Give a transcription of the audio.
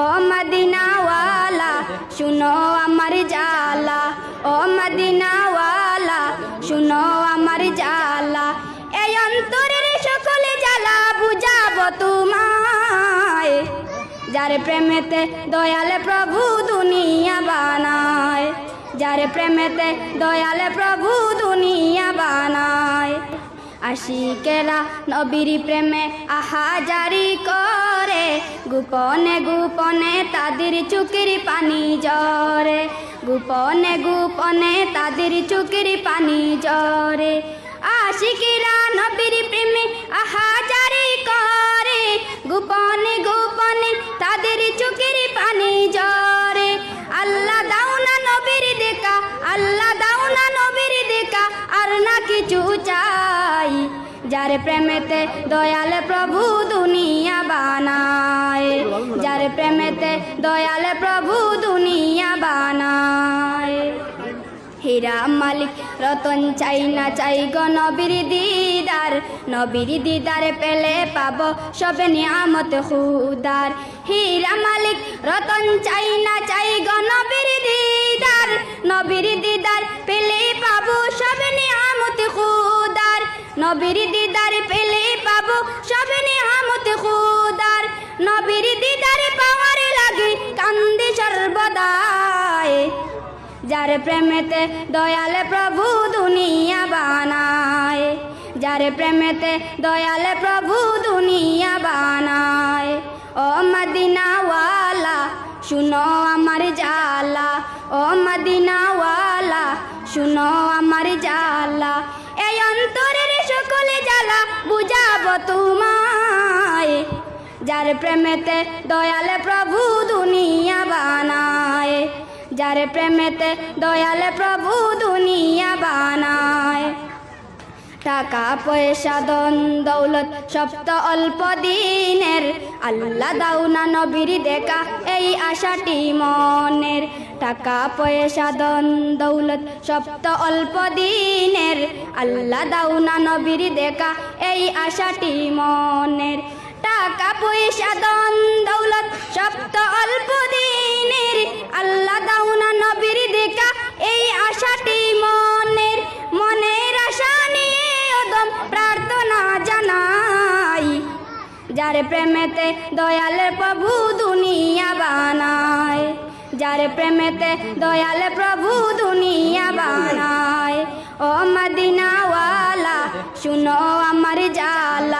ও মদিনাওয়ালা শুনো আমার জালা, ও মদিনাওয়ালা শুনো আমার জালা, এই অন্তরের সকলে জ্বালা বুঝাবো তোমায়, যার প্রেমেতে দয়ালে প্রভু দুনিয়া বানায়, যার প্রেমেতে দয়ালে প্রভু দুনিয়া বানায়। আশিকেরা নবীর প্রেমে আহাজারি করে, গোপনে গোপনে তাদের চোখের পানি ঝরে, গোপনে গোপনে তাদের চোখের পানি ঝরে। আশিকেরা নবীর প্রেমে আহাজারি করে, গোপনে গোপনে তাদের চোখের পানি ঝরে। আল্লাহ দাও না নবীর দেখা, আল্লাহ দাও না নবীর দেখা, আর না কিছু চাই, যার প্রেমেতে দয়াল প্রভু দুনিয়া বানায়, যার প্রেমেতে দয়াল প্রভু দুনিয়া বানায়। হীরা মালিক রতন চাই না চাই গো নবীর দিদার, নবীর দিদার পেলে পাবো সবে নিয়ামত খুদার। হীরা মালিক রতন চাই না চাই গো নবীর দিদার, নবীর দিদার পেলে পাবো সবে নিয়ামত খুদার, নবীর দিদার পেলে পাবো সবে নিয়ামত খুদার। নবীর দিদার পাওয়ার লাগে কান্দি সর্বদাই, যার প্রেমেতে দয়াল প্রভু দুনিয়া বানায়, যার প্রেমেতে দয়াল প্রভু দুনিয়া বানায়। ও মদিনাওয়ালা শুনো আমার জালা, ও মদিনাওয়ালা শুনো আমার জালা, এই অন্তরের সকলে জ্বালা বুঝাবো তোমায়, যার প্রেমেতে দয়াল প্রভু দুনিয়া বানায়, যার প্রেমেতে দয়াল প্রভু দুনিয়া বানায়। টাকা পয়সা ধন দৌলত সব তো অল্প দিনের, আল্লাহ দাও না নবীর দেখা এই আশাটি মনের। টাকা পয়সা ধন দৌলত সব তো অল্প দিনের, আল্লাহ দাও না নবীর দেখা এই আশাটি মনের। টাকা পয়সা ধন দৌলত সব তো অল্প দিনের, আল্লাহ দাও না নবীর দেখা এই আশাটি মনের। মনের আশা নিয়ে ওদম প্রার্থনা জানাই, যার প্রেমেতে দয়াল প্রভু দুনিয়া বানায়, যার প্রেমেতে দয়াল প্রভু দুনিয়া বানায়। ও মদিনাওয়ালা শুনো আমার জালা,